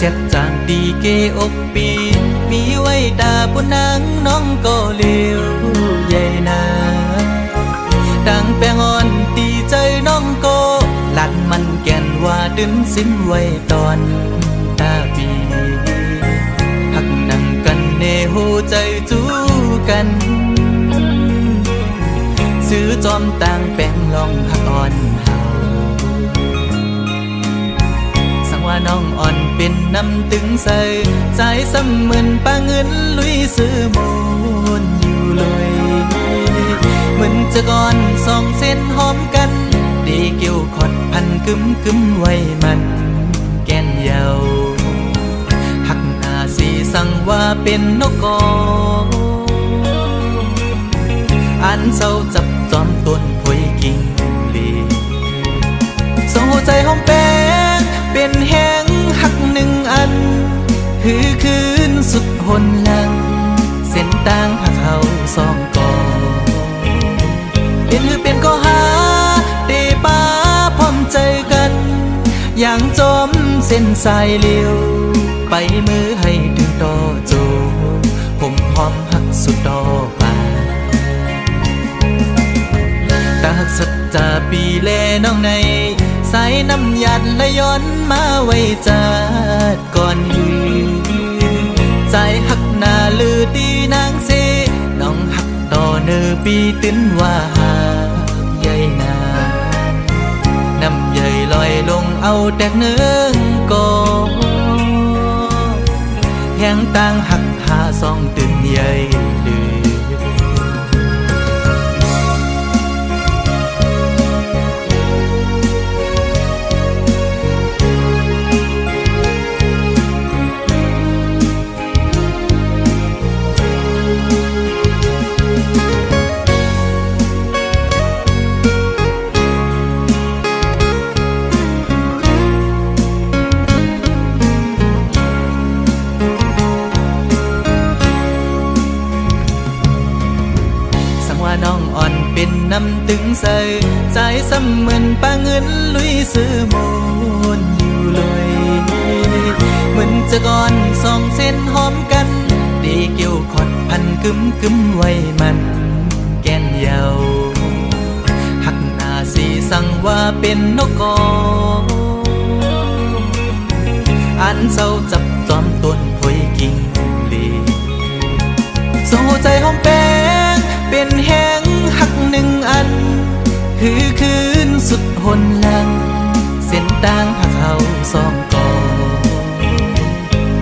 เจ็ดจางดีเกอกปีมีไว้ตาปุนังน้องก็เลี้ยวใหญ่นาดังแปงอ่อนตีใจน้องก็หลัดมันแก่นว่าดึงสิ้นไว้ตอนตาปีหักนั่งกันเนหูใจจูกันซื้อจอมต่างแปงลองหักอ่อนเฮาสังว่าน้องอ่อนเป็นน้ำตึงใสใจซ้ำเหมือนปาเงินลุยซื้อมูลอยู่เลยเหมือนจะก่อนสองเส้นหอมกันดีเกี่ยวขอดพันกึมไว้มันแก่นเยาหักหน้าสีสั่งว่าเป็นนกกออันเศร้าจับจอมต้นพวยกิ่งลีสองหัวใจหอมแป้งเป็นแห้งหักหนึ่งอันหือคืนสุดหนหลังเส้นต่างหักเขาสองกอเป็นหือเป็นก็หาเตป้าพร้อมใจกันอย่างจอมเส้นสายเลี้ยวไปมือให้ถึงต่อโจผมหอมหักสุดดอกป่าตาหักสัจจาปีแลน้องในสายน้ำหยาดและย้อนมาไว้จัดก่อนหือใจหักหน้าลือดีนางเสน้องหักต่อเนื้อปีตื้นว่าหาใหญ่นาน้ำใหญ่ลอยลงเอาแตกเนื้อก็แห้งต่างหักหาสองตื่นใหญ่ลือน้องอ่อนเป็นน้ำตึงใสใจซ้ำเหมือนปาเงินลุยซื้อมูลอยู่เลยเหมือนจะก่อนสองเส้นหอมกันดีเกี่ยวขอดพันกึมไว้มันแก่นเยาหักหน้าสีสั่งว่าเป็นนกกออันเศร้าจับจอมต้นพวยกิ่งลีสองหัวใจหอมแป้งเป็นแห้งหักหนึ่งอันหือคืนสุดหนหลังเส้นต่างหักเขาสองกอ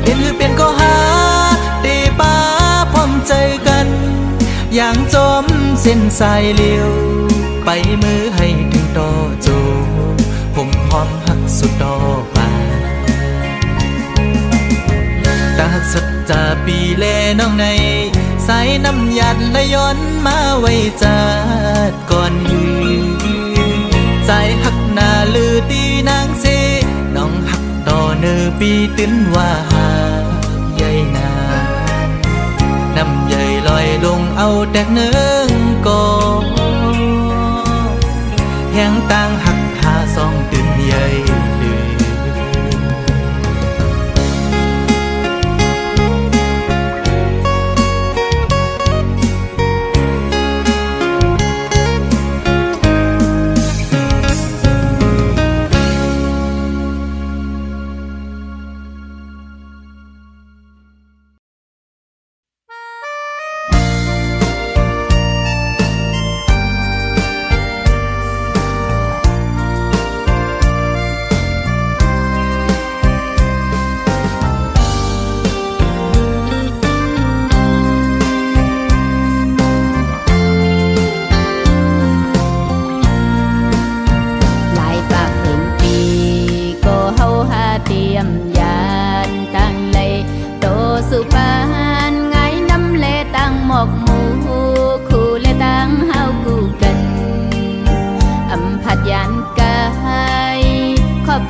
เป็นหือเป็นก็หาเตป้าพร้อมใจกันอย่างจอมเส้นสายเลี้ยวไปมือให้ถึงต่อโจผมหอมหักสุดดอกป่าตาหักสัจจาปีแลน้องในสายน้ำหยาดและย้อนมาไว้จัดก่อนหือใจหักหน้าลือดีนางเสน้องหักต่อเนื้อปีตื้นว่าหาใหญ่นาน้ำใหญ่ลอยลงเอาแตกเนื้อกอแห้งต่างหักหาสองตื่นใหญ่ลือ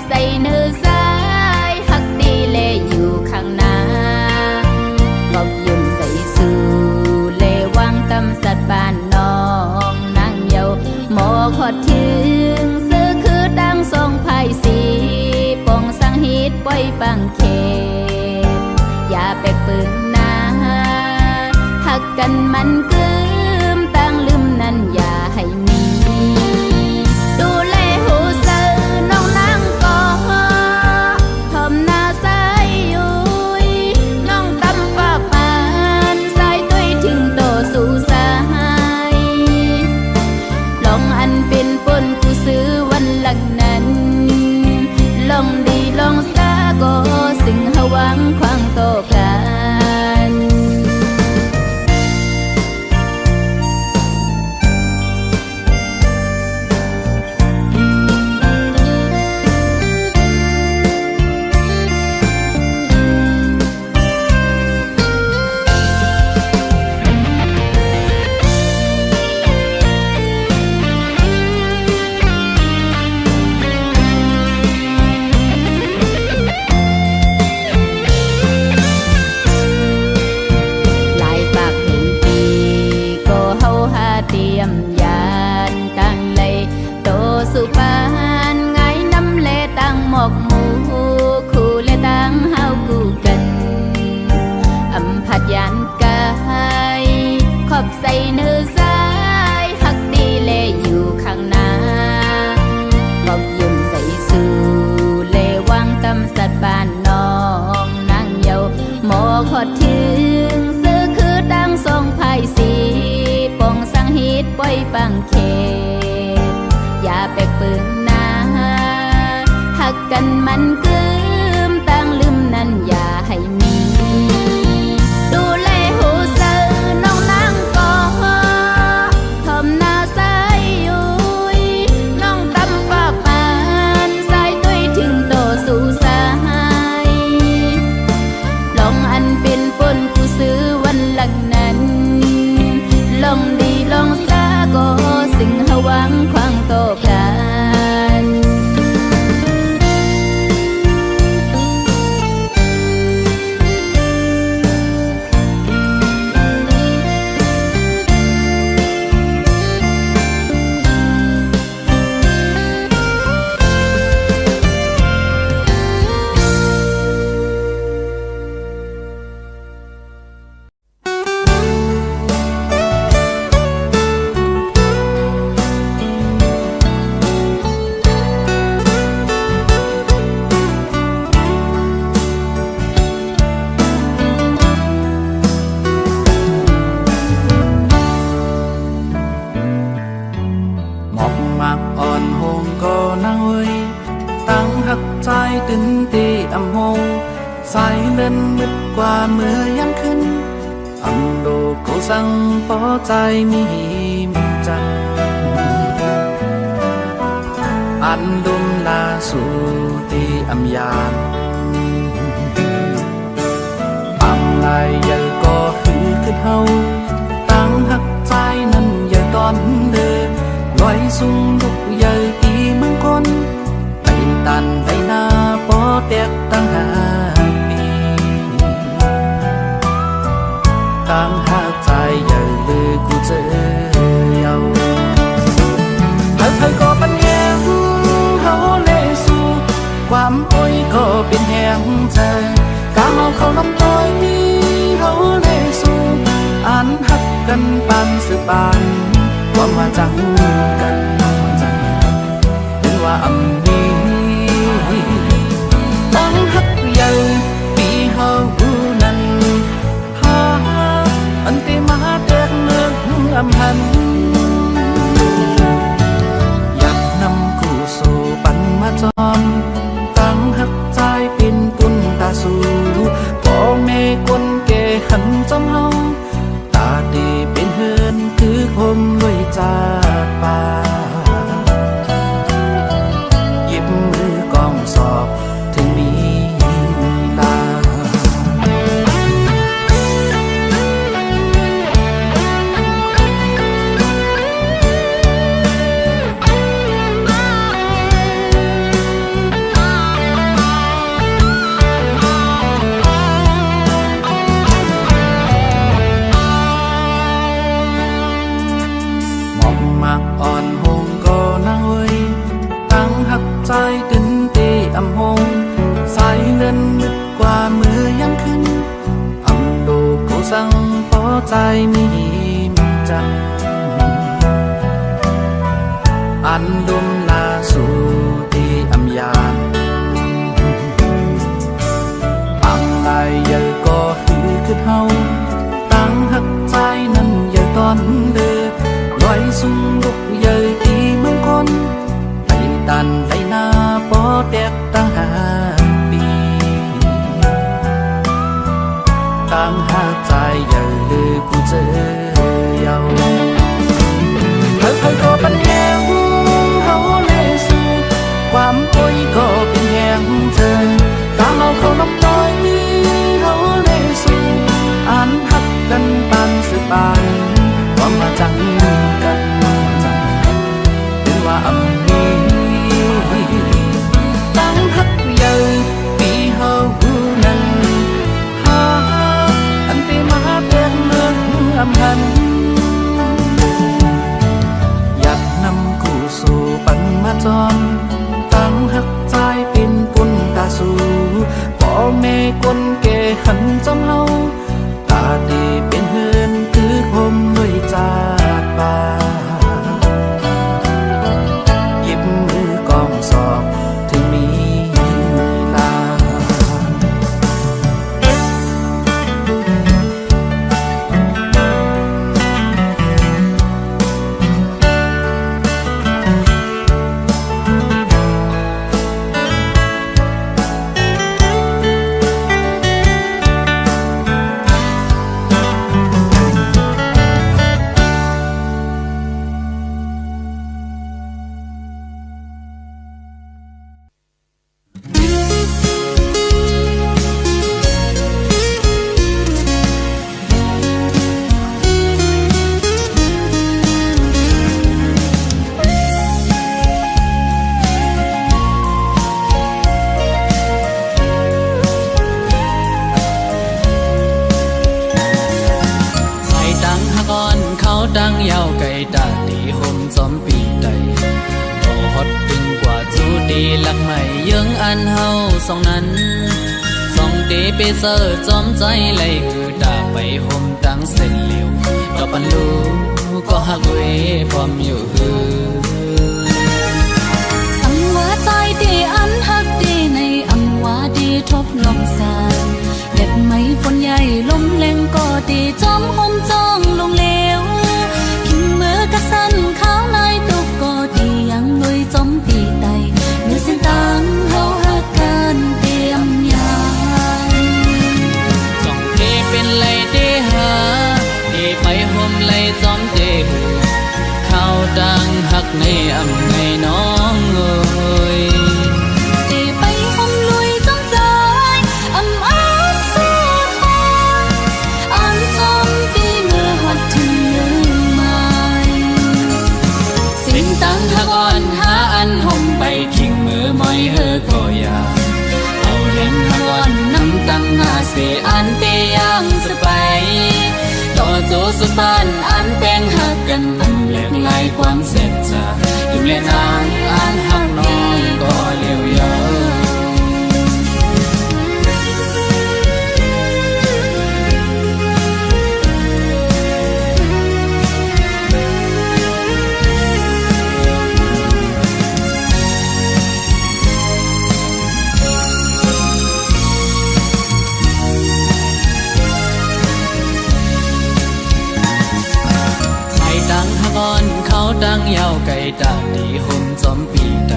ใส่เนื้อสายหักดีเลอยู่ข้างหน้าบอกยืนใส่สู่เลวังตำสัตว์บ้านน้องนางเยาหมอขอดถึงซื้อคือดังทรงไพ่สีปองสังหิตปล่อยปังเค กันมันกึมตั้งลืมนั้นอย่าให้มีดูแลหูเสือน้องนางก่อทอมหน้าใสยุยน้องตำฝากปานสายตุ้ยทิ้งโตสู่สายลองอันเป็นปนกูซื้อวันหลังนั้นลองดีลองซาก็สิ่งหวังควางโตกันสุปานไงน้ำเลตั้งหมอกหมูคู่เลตั้งเฮากูกันอำพัดยานกายขอบใส่เนื้อสายหักดีเลอยู่ข้างหน้าขอบยุ่มใส่สู่เลวังตำสัตว์บ้านน้องนางเยาหมอขอถึงซื้อคือตั้งทรงไผ่สีปองสังฮิตปล่อยปังเขอย่าแปลกเปิงนาหักกันมันกึมตั้งลืมนั้นอย่าให้มีดูแลหูเสือน้องนางก่อทอมหน้าใสยุยน้องตำฝากปานสายตุ้ยทิ้งโตสู่สายลองอันเป็นปนกูซื้อวันหลังนั้นลองดีลองซาก็สิ่งหวังควางโตกันตื่นตีอำโฮสายเล่นมืดกว่าเมื่อยังขึ้นอำโดกูสั่งปอใจมีจันอันดุมลาสู่ตีอำยานอำลายใหญ่ก็หือขึ้นเฮาตั้งหักใจนั้นอย่าตอนเดิมลอยสูงลุกใหญ่อีเมืองคนตันไปหน้าปอแตกตั้งหาปีตั้งหาใจใหญ่เลยกูเจอเยาเธอก็เป็นแหงเฮาเลสู่ความโอยก็เป็นแหงใจกาเฮาเขาลำต้อยเฮาเลสู่อ่านหักกันปานสืบปานความว่าจังกันเป็นว่าอำตั้งหักใหญ่ปีเฮานั้นหาอันติมาแตกเนื้ออำหันอยากนำคู่สู่ปันมาจอมตั้งหักใจเป็นตุนตาสู่พ่อแม่คนแก่หันจอมเฮาตาดีเป็นเฮือนคือคมด้วยจาป่าหยิบมือกองสอบถึงมีลาหมอกมากอ่อนหงก็น่าเว้ยตั้งหักใจตื่นตีอำหงสายเล่นมืดกว่ามือยังขึ้นอำโดกู สังพอใจมีจังอันดุมนาสู่ที่อำยานอังไอเยอะก็คือเฮาตั้งหักใจนั้นอย่าตอนเดือลอยสุ่มลุกเยอะที่เมืองคนไปดันไปหน้าปอแตกตั้งหาปีตั้งหักใจอย่าลือกูเจอเยาเคยก็ปัญแหงเฮาเลยสู่ความป่วยก็เป็นแหงเธอตามเอาเขาน้ำต้อยเฮาเลยสู่อ่านหักกันปานสืบานความมาจังกันเป็นว่าอำนี้ตั้งหักใหญ่ปีเฮานั้นหาอันที่มาเพียงเมืองอำหันสู่ปันมาจอมตั้งหักใจเป็นปุ่นตาสู่พ่อแม่คนแก่หันจอมเฮาตาดีเป็นเฮือนคือผมด้วยจากป่าหยิบมือกองสอบถึงมีลาตั้งยาวไก่ตาตีห่มจอมปีใดก็ฮอดดึงกว่าจูดีหลักใหม่ยังอันเฮาสองนั้นสองเดเปเซอร์จอมใจไหลคือตาไปห่มตั้งเส้นเหลียวก็ปันลูก็หักเวพร้อมอยู่ฮือสังว่าใจดีอันหักดีในอังว่าดีทบลองสานเล็ดไม้ฝนใหญ่ลมแรงก็ดีจอมห่มจ้องลงเลวกะสันข้าวในตุกก็ดียังลุยจมตีไตเมื่อเส้นตังเฮาหักกันเตรียมยานจ้องเทเป็นไหลเดหาเดไปห่มไหลจอมเดหือข้าวดังหักในอำไงน้องเอ้ยเดไปห่มลุยจอมใจอำอ้างสู้ทนอันจอมตีเมื่อหัดถึงตั้งหักอ่อนหาอันห่มไปทิ้งมือมอยเฮอก็อยาเอาเห็นหักอ่อนน้ำตั้งหาเสียอันเตยังสไปต่อโจสุบานอันแป้งหักกันมันแหลกลายความเสียใจอยู่เล่นนางอันหักน้องก็เลี้ยวยาวเขาตั้งยาวไก่ตาดีห่มจอมปีใด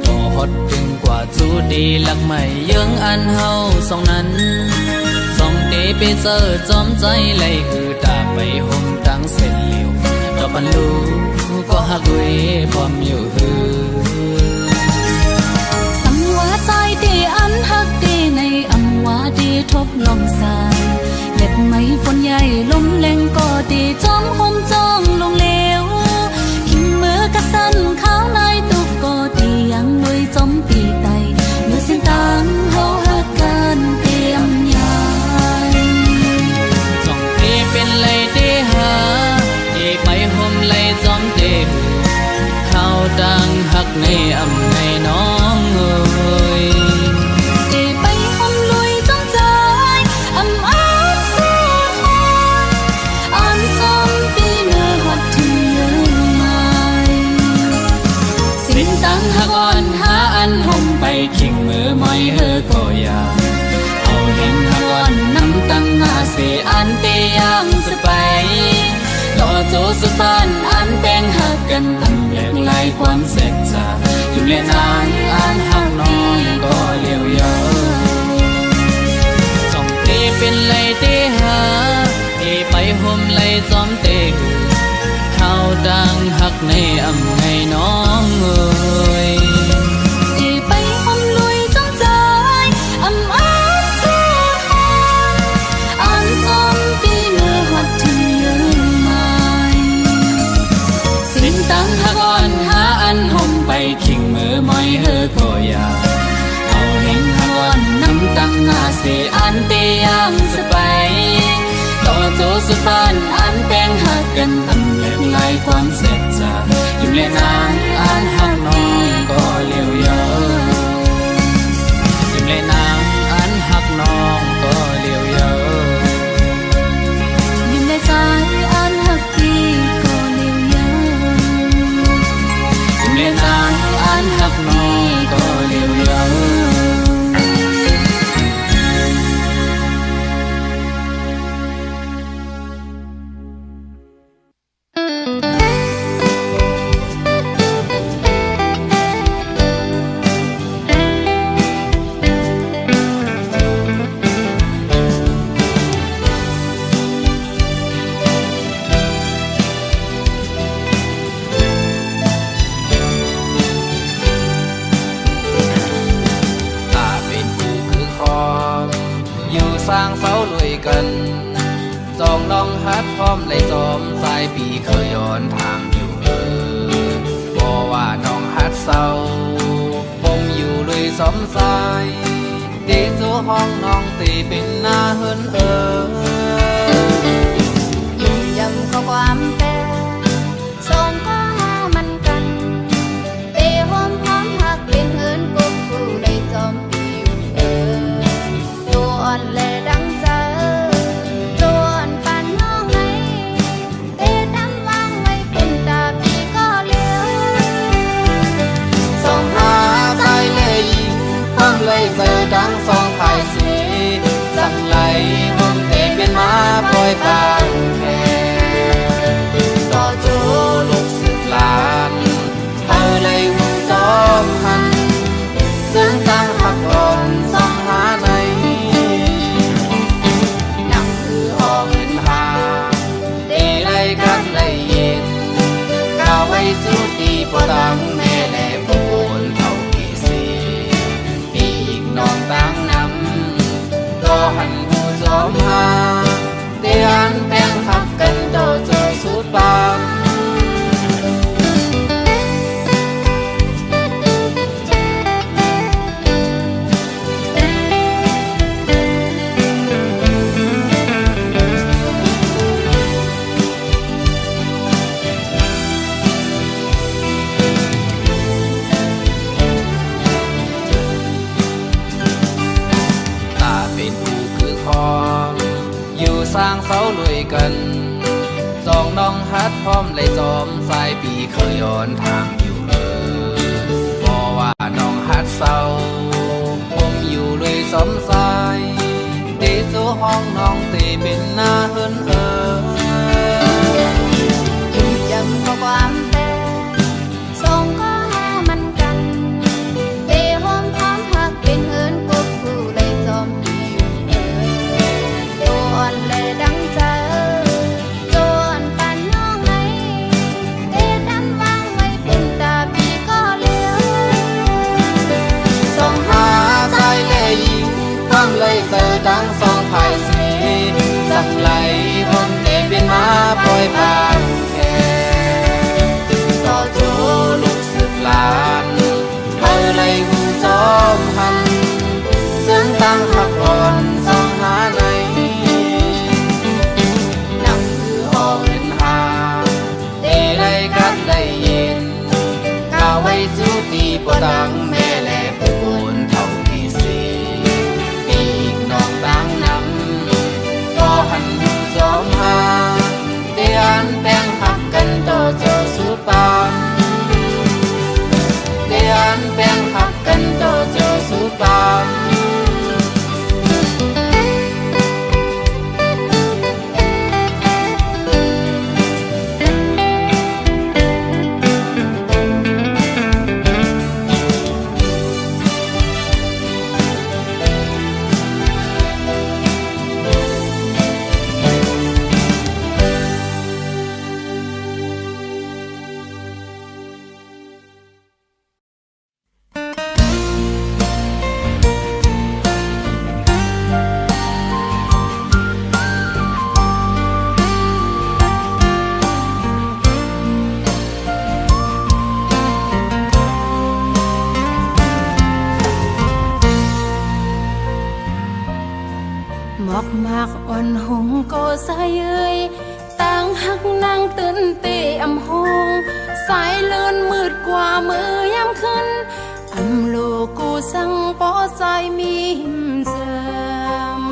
ก็ฮอดถึงกว่าจูดีหลักใหม่ยังอันเฮาสองนั้นสองเดเปเซอร์จอมใจไหลคือตาไปห่มตั้งเส้นเหลียวก็ปันลูก็หักเวพร้อมอยู่ฮือสังว่าใจดีอันหักดีในอำว่าดีทบลองสานเล็ดไม้ฝนใหญ่ลมแรงก็ดีจอมห่มจ้องลงเลวขิงมือกะสันข้าวในตุกก็ดียังลุยจอมปีไตเมื่อเส้นตังเฮาหักกันเตรียมยานจ้องเทเป็นไหลเดหาเดไปห่มไหลจอมเดข้าวดังหักในอำไงน้องเอ้ยเดไปห่มลุยจอมใจอำอ้างสู้ท ขิงมือมอยเฮอก็อยากเอาเห็นหากอนน้ำตั้งหาสีอันเตียงสไปต่อโจสุดบ้านอันแป้งหักกันตั้งแยกลายความเสร็จจากอยู่ในนางอันหักน้องก็เลี้ยวยาวจอมเตเป็นไรเตหาเตไปห่มไรจอมเตเข้าดังหักในอำไงน้องเอ้ยตีไปอมลุยจ้องใจอำอ้านเสียหายอันจอมปีเมื่อหัดถึงยืนใหม่สิ้นตั้งหักอ่อนหาอันห่มไปขิงมือมอยเฮอก็อยากเอาเห็นหักอ่อนน้ำตั้งหาสีอันเตียงสไปต่อโจสุดบ้านอันแป้งหักกันตำแหลกลายความเสร็จจากอยู่ในนางอันหักน้องก็เลี้ยวยาวอยู่ในนางอันหักน้องก็เลี้ยวยาวอยู่ในใจอันหักพี่ก็เลี้ยวยาวอยู่ในนางอันหักน้องก็เลี้ยวยาวสร้างเสาลุยกันจองน้องฮัดพร้อมเลยจอมสายปีเคยย้อนทางอยู่บอกว่าน้องฮัดเศร้าผมอยู่เลยสมสายตีจูห้องน้องตีเป็นหน้าเฮินอยู่ยำข้อความแปรส่งก็หามันกันเตะหอมพร้อมหักเป็นเฮินกุ๊กกูได้จอมปีอยู่ตัวอ่อนแลดังเจอตัวอ่อนปานน้องไหนเตะดำวางไว้เป็นตาปีก็เลี้ยวส่งหาใจเลยยิงพร้อมเลยเจอดังสองภายสีสั่งไหลผมเตะเป็นมาปล่อยปานแค่ต่อโจลูกศิษย์หลานเอาเลยหูจอมหันซึ่งตั้งหักอ่อนส่องหาในนักคือออกเงินหาตีไรกันเลยเย็นก้าวไปสู่ตีปอดังแม่แหล่ผู้คนเท่ากี่สีปีอีกน้องตั้งนำก็หันหูจอมหาเตียนแป้งหักกันโตโจสุดบางสร้างเสาลุยกันจองน้องฮัดพร้อมเลยจอมสายปีเคยย้อนทางอยู่บอกว่าน้องฮัดเศร้าผมอยู่เลยสมสายตีสู่ห้องน้องตีเป็นหน้าเฮินอยู่ยำข้อความแปรส่งก็หามันกันเตะหอมพร้อมหักเป็นเฮินกุ๊กกูได้จอมปีอยู่ตัวอ่อนแลดังเจอตัวอ่อนปานน้องไหนเตะดำวางไว้เป็นตาปีก็เลี้ยวส่งหาใจเลยยิงพร้อมเลยเจอดังสองภายสีสั่งไหลผมเตะ อกมากอ่อนหงก็ใส่เอ้ยต่างหักนางตื่นเตะอำหงสายเลื่อนมืดกว่ามือยามขึ้นอำโลกูสั่งปอใจมีหิมเสม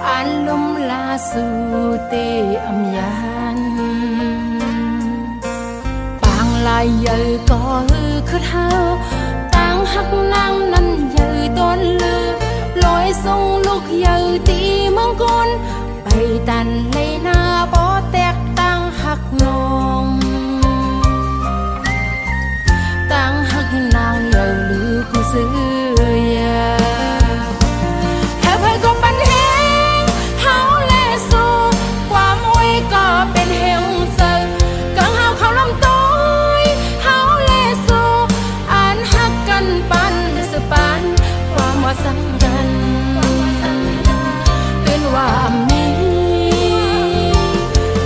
อันลมลาสู่เตะอำยานปางลายเยอะก็คือเท้าต่างหักนางนั้นเยอะต้นลือลอยส่งลูกเยอะตีเมืองกนไปตันเลยหน้าปอแตกต่างหักนองต่างหักนางเยอะลือกูซื้อยาแค่เพื่อก็ปันแหงเฮาแลสู้ความอวยก็เป็นเฮงเซอกังเฮาเขาลำต้อยเฮาแลสู้อ่านหักกันปันสปันความว่าสังกันตื่นว่ามี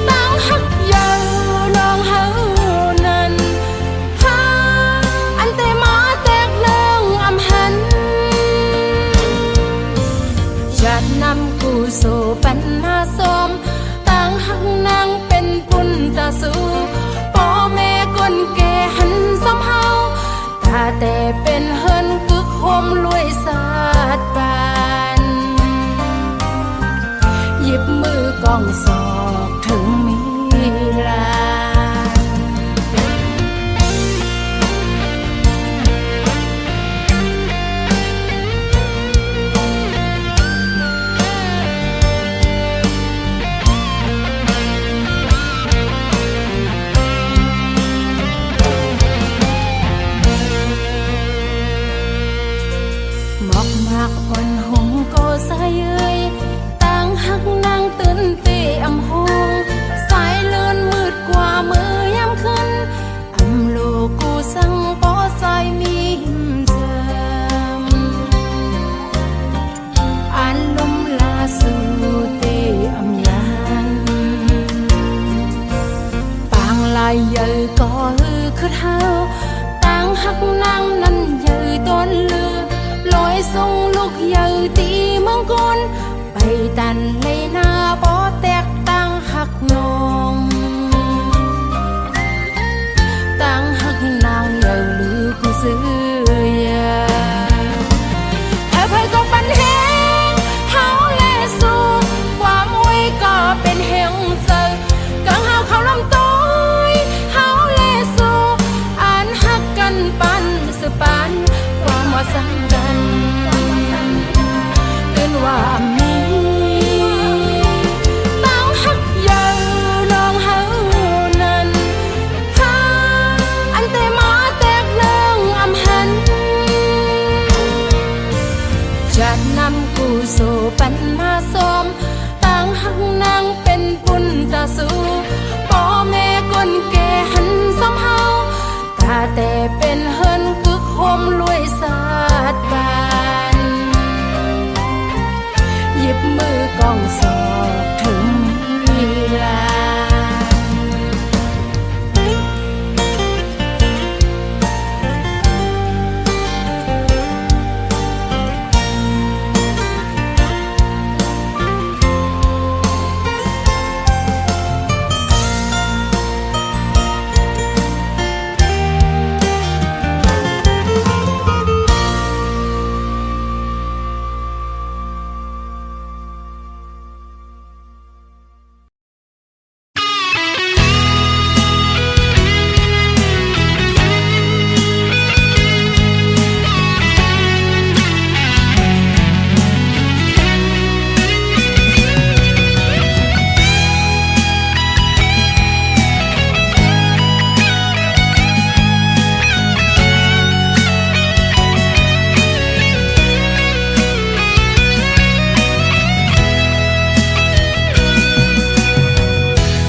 ต่างหักเยาลองเฮานั้นหาอันแต่มาแตกเลื่องอำหันจัดนำกูสู่ปัญหาสมต่างหักนางเป็นปุนตาสู่พ่อแม่คนแก่หันซ้ำเฮาตาแต่เป็นเฮินกึกโฮมรวยสาดปานหยิบมือกองศอกถึงมีลาหมอกมากอ่อนหงก็ใส่เอ้ยต่างหักนางตื่นเตะอำหงสายเลื่อนมืดกว่ามือยามขึ้นอำโลกูสั่งปอใจมีหิมเสมอันลมลาสู่เตะอำยานปางลายเยอะก็คือเท้าต่างหักนางนั้นเยอะต้นลือลอยส่งลูกเยอะตีเมืองกนไปตันเลยหน้าปอแตกต่างหักนองต่างหักนางเยอะลือกูซื้อยาแค่เพื่อก็ปันแหงเฮาแลสู้ความอวยก็เป็นเฮงเซอกังเฮาเขาลำต้อยเฮาแลสู้อ่านหักกันปันสปันความว่าสังกันตื่นว่ามีต่างหักเยาลองเฮานั้นหาอันแต่มาแตกเลื่องอำหันจะนำกูสู่ปัญหาสมต่างหักนางเป็นปุนตาสู่พ่อแม่คนแก่หันซ้ำเฮาตาแต่เป็นเฮินกึกโฮมรวยสาดปานหยิบมือกองศอกถึงมีลา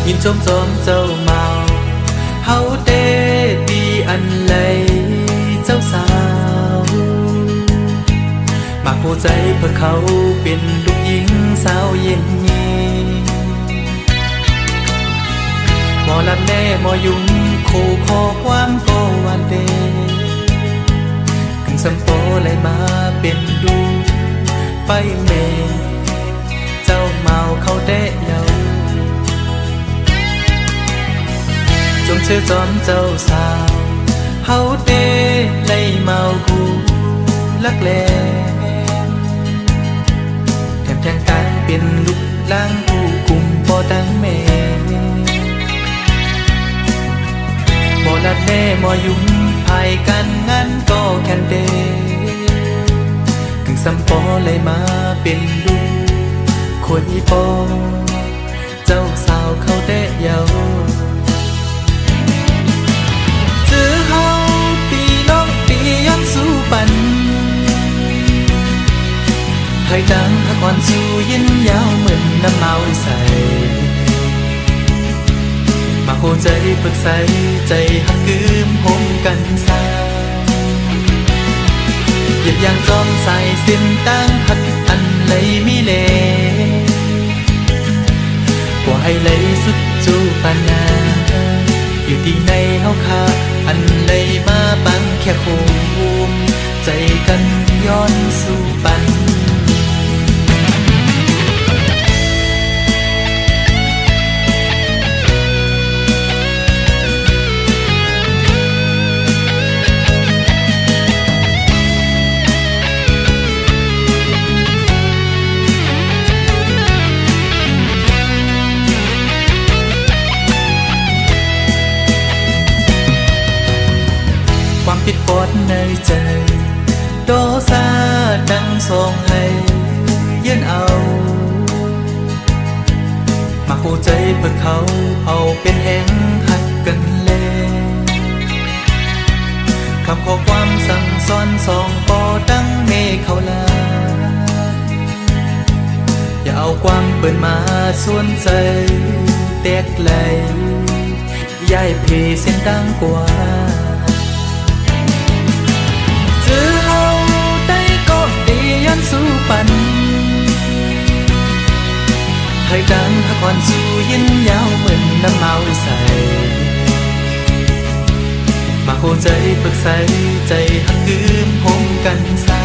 nhìn trôm trôm dâu màu hậu tê đi ăn lấy dâu sao mà côใจเพื่อเขาเป็นลูกหญิงสาวเย็นนี้หมอลำแน่หมอยุ่งคู่ขอความโกวันเดขึ้นสัมโปเลยมาเป็นดูป ไปเมเจ้าเมาเขาได้เยาจงเชื่อจอมเจ้าสาวเฮาเด้ไล่เมาคู่ลักแลแถมแทงการเป็นลูกล้างผู้กุมบ่ตั้งแม่บ่ลัดแน่บ่ยุ่งภายกันงั้นก็แค่นเดกึ่งซ้ำปอเลยมาเป็นลูกคนอีปอเจ้าสาวเขาได้เยาเจอเฮาปีน้องปีย้อนสู้ปันให้ดังหักอ่อนสู้ยินยาวเหมือนน้ำเมาใสมาโคใจปรึกใสใจหักกืมหมกันสาหยิบยางจอมใส่สิ้นตั้งหักอันเลยมีเลกว่าให้เลยสุดจูปานาอยู่ที่ในเฮาคาอันเลยมาบังแค่โคมใจกันย้อนสู่ปันความผิดปอดในใจโดซาดังส่งให้ยืนเอามาคู่ใจเพื่อเขาเอาเป็นแห่งหักกันเลยคำขอความสั่งสอนสองปอดังเมเขาลาอย่าเอาความเปิดมาส่วนใจแตกไหลย้ายเพเส้นดังกว่าเจอเฮาได้ก็ดีย้อนสู้ปันให้ดังหักอ่อนสู้ยินยาวเหมือนน้ำเมาใสมาโคใจปรึกใสใจหักกืมหมกันสา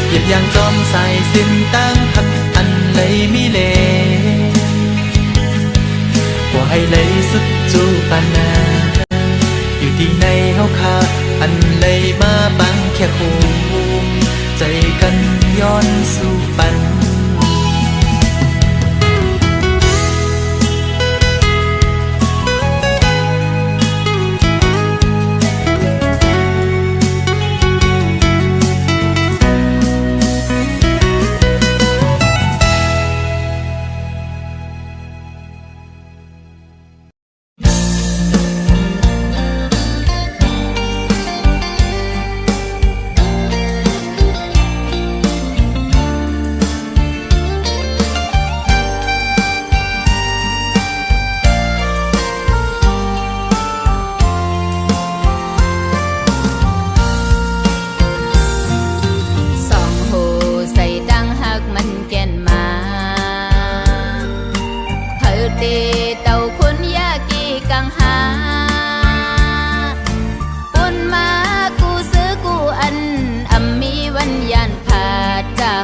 หยิบยางจอมใส่สิ้นตั้งหักอันเลยมีเลกว่าให้เลยสุดจูปานาอยู่ที่ในเฮาคาอันเลยมาบังแค่โคมใจกันย้อนสู่ปัน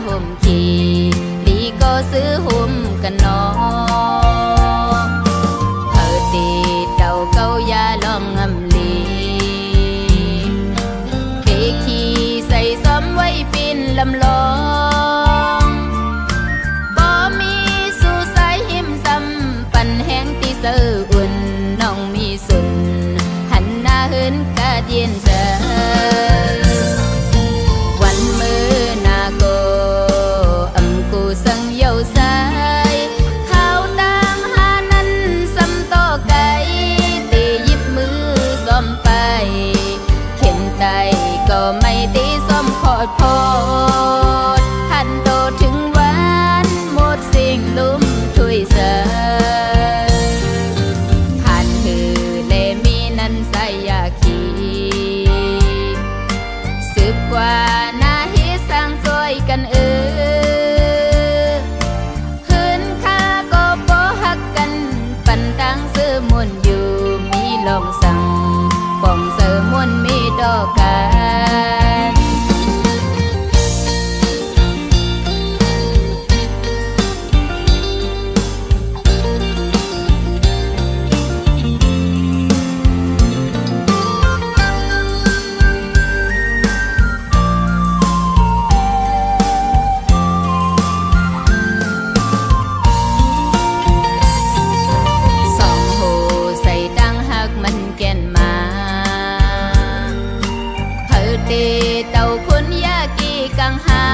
ห่มขี่ดีก็ซื้อห่มกันนอตีเต่าเก้ายาลองงำลีเทขี่ใส่ซ้อมไว้ปีนลำลองบ่มีสู่สายหิมซ้ำปั่นแห้งตีเสืออุ่นน้องมีสุนหันหน้าเหินกาเดียนเจอวันมือนาโกสังเยาสายข้าวตังหานั้นซ้ำต่อไก่ตีหยิบมือซ้อมไปเข็นไตก็ไม่ตีซ้อมขอดพอดทันโตถึงวันหมดสิ่งลุ่มถ้วยเสอผ่านคือเลมีนั้นใส่ยาขีสืบกว่านาฮิสร้างซอยกันตั้งซื้อมนอยู่มีลองสั่งป่องเสือมนมีดอกกัน เตเต่าคนยากีกังหา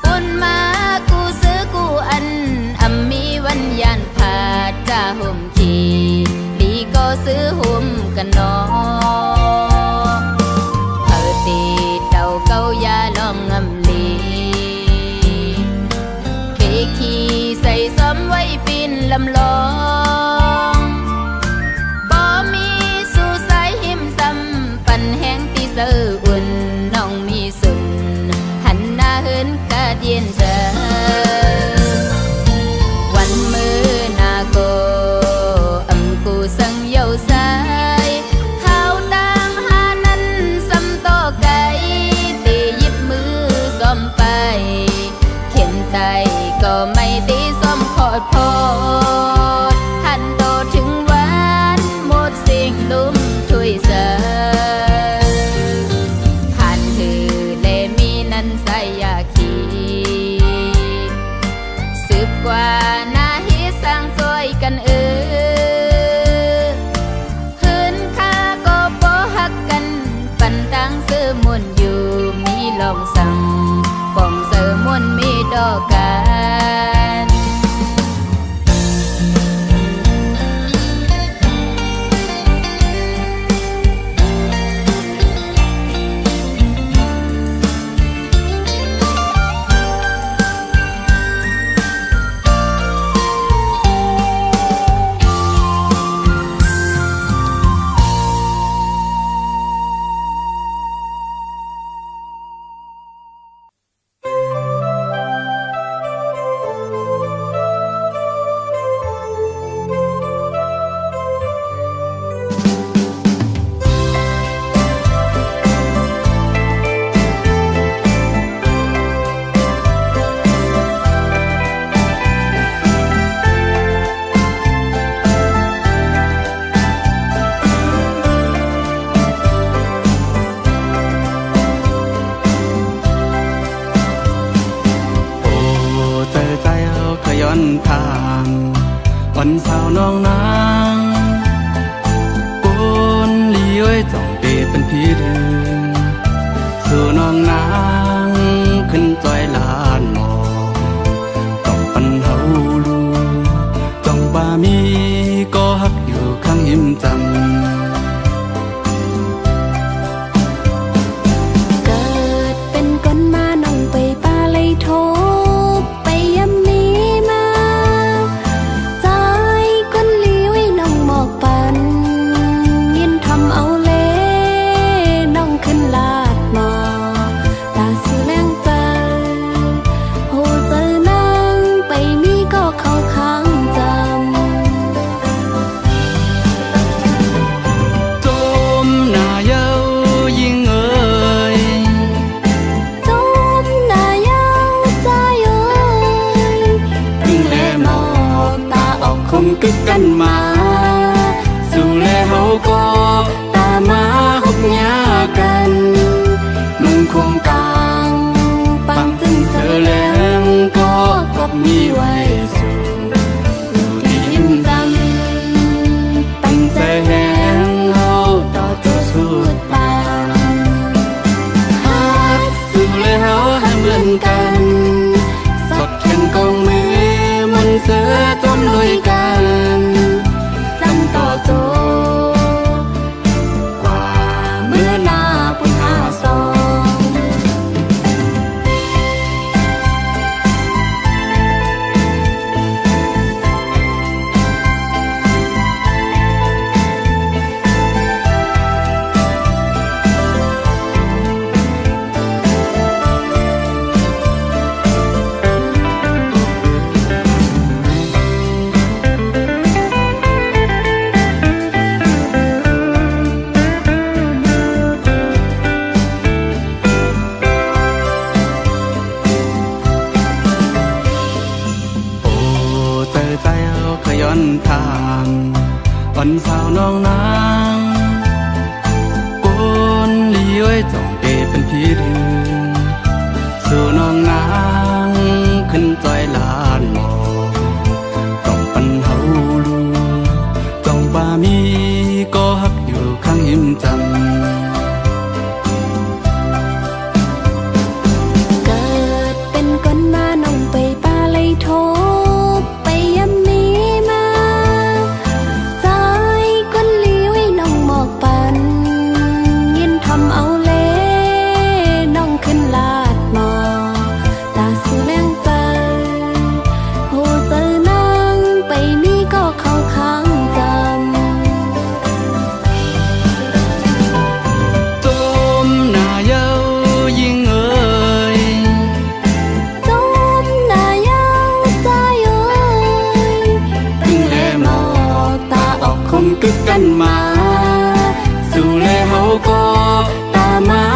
ปุ่นมากูซื้อกูอันอำมีวันยานผาดจ่าห่มขีลีก็ซื้อห่มกันนอเตเต่าเก้ายาลองงำลีเปขี้ใส่ซ้อมไว้ปีนลำลองบ่มีสู่สายหิมซ้ำปันแห้งตีเสืออุ่นน้องมีสุนหันหน้าเหินกะเดียนเจอวันมือนาโกกูสังเยาสายข้าวตังหานั้นซ้ำโตไก่ตีหยิบมือซ้อมไปเข็นไตก็ไม่ตีซ้อมขอดพอดหันโตถึงวันหมดสิ่งลุ่มช่วยเสอผ่านถือเลมีนั้นใส่ยาขีสืบกว่าหน้าฮิสร้างซอยกันหืนค่าก็บ่ฮักกันปันตังซื้อมวนอยู่มีลองสั่งป่องเสือมวนมีดอกกัน อนทางวันสาวน้องนางปุนลีไว้จ้องเปเป็นพี่เดือสู่น้องนางขึ้นจอยลานหมอกต้องปันเฮาลูจ้องบ่ามีก็ฮักอยู่ข้างหิมจำน เขาก็ตามมา